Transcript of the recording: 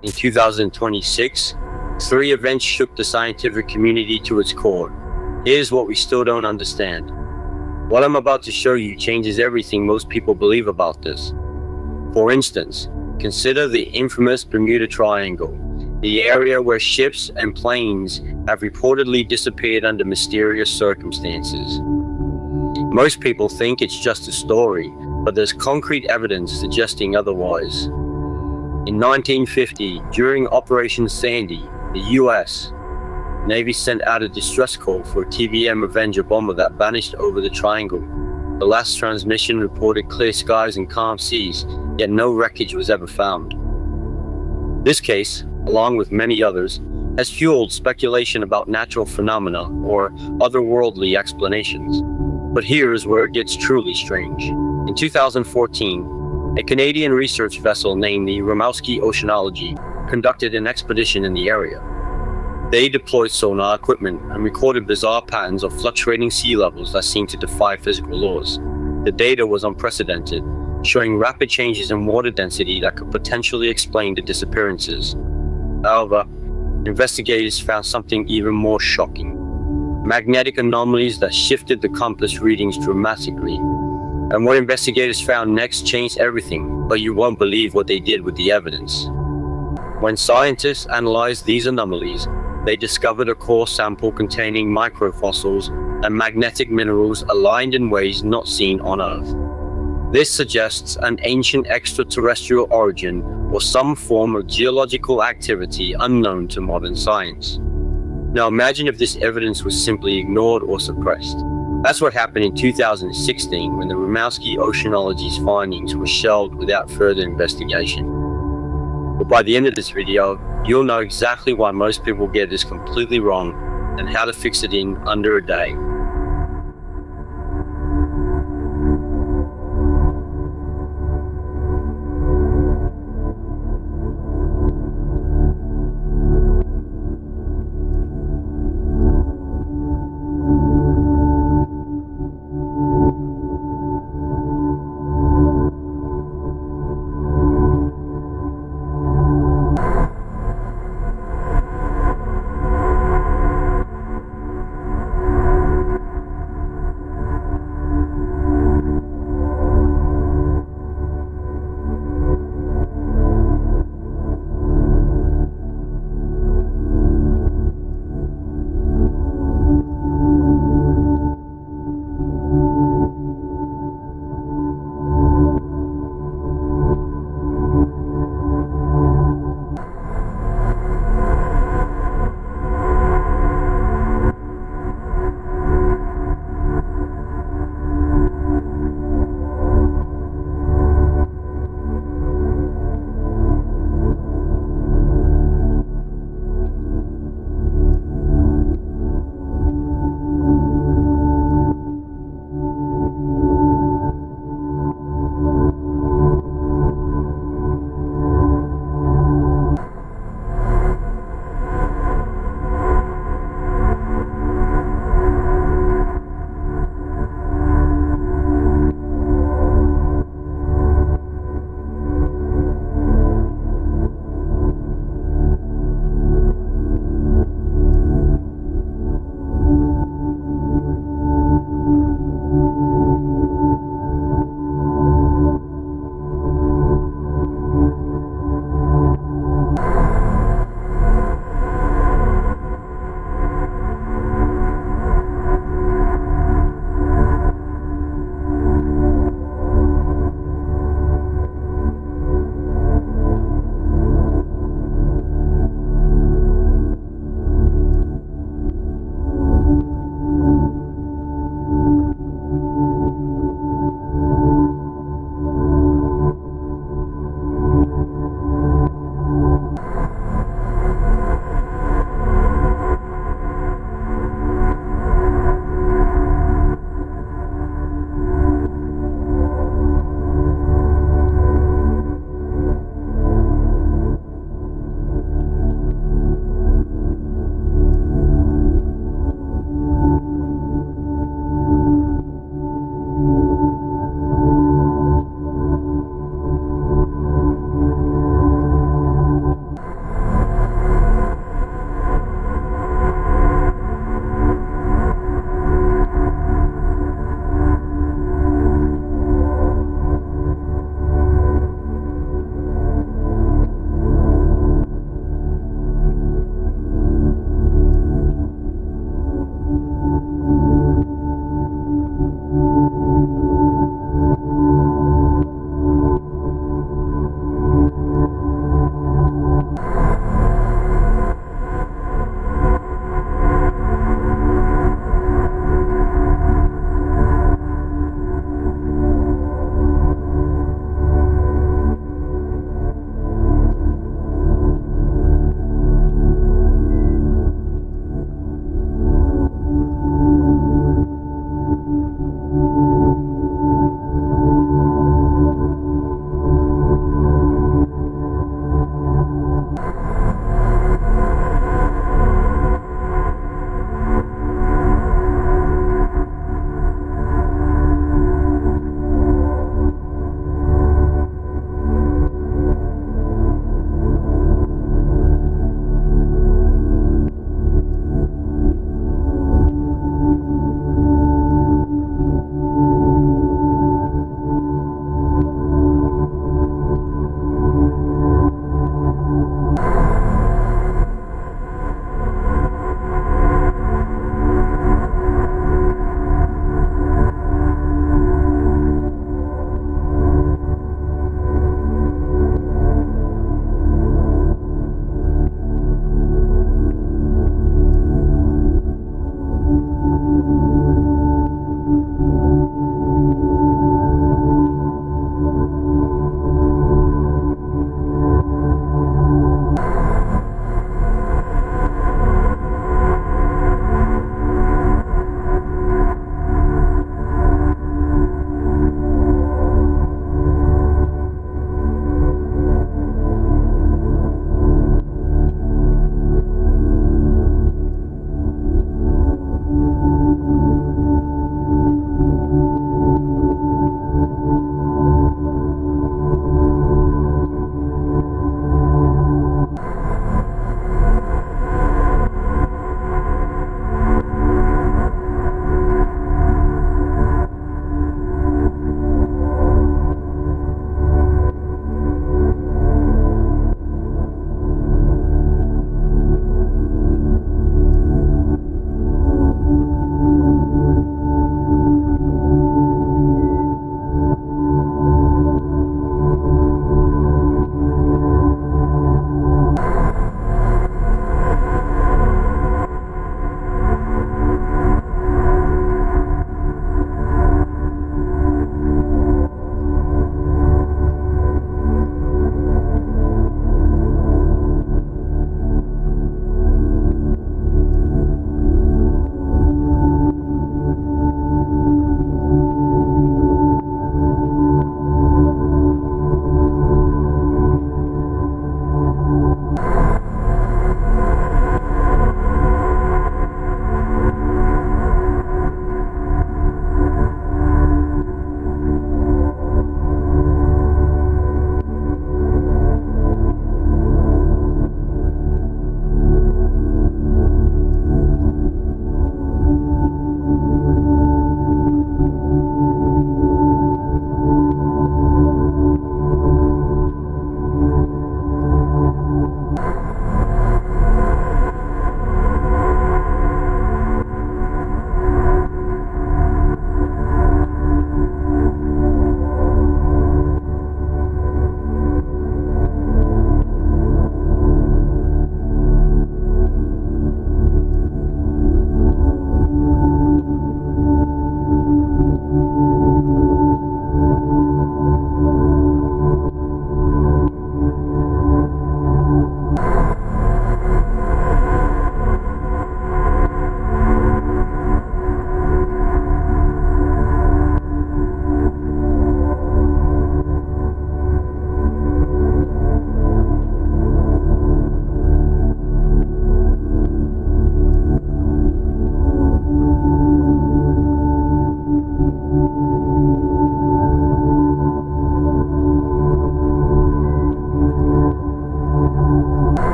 In 2026, three events shook the scientific community to its core. Here's what we still don't understand. What I'm about to show you changes everything most people believe about this. For instance, consider the infamous Bermuda Triangle, the area where ships and planes have reportedly disappeared under mysterious circumstances. Most people think it's just a story, but there's concrete evidence suggesting otherwise. In 1950, during Operation Sandy, the US Navy sent out a distress call for a TBM Avenger bomber that vanished over the triangle. The last transmission reported clear skies and calm seas, yet no wreckage was ever found. This case, along with many others, has fueled speculation about natural phenomena or otherworldly explanations. But here's where it gets truly strange. In 2014, a Canadian research vessel named the Rimouski Oceanology conducted an expedition in the area. They deployed sonar equipment and recorded bizarre patterns of fluctuating sea levels that seemed to defy physical laws. The data was unprecedented, showing rapid changes in water density that could potentially explain the disappearances. However, investigators found something even more shocking. Magnetic anomalies that shifted the compass readings dramatically. And what investigators found next changed everything, but you won't believe what they did with the evidence. When scientists analyzed these anomalies, they discovered a core sample containing microfossils and magnetic minerals aligned in ways not seen on Earth. This suggests an ancient extraterrestrial origin or some form of geological activity unknown to modern science. Now imagine if this evidence was simply ignored or suppressed. That's what happened in 2016 when the Rimouski Oceanology's findings were shelved without further investigation. But by the end of this video, you'll know exactly why most people get this completely wrong and how to fix it in under a day.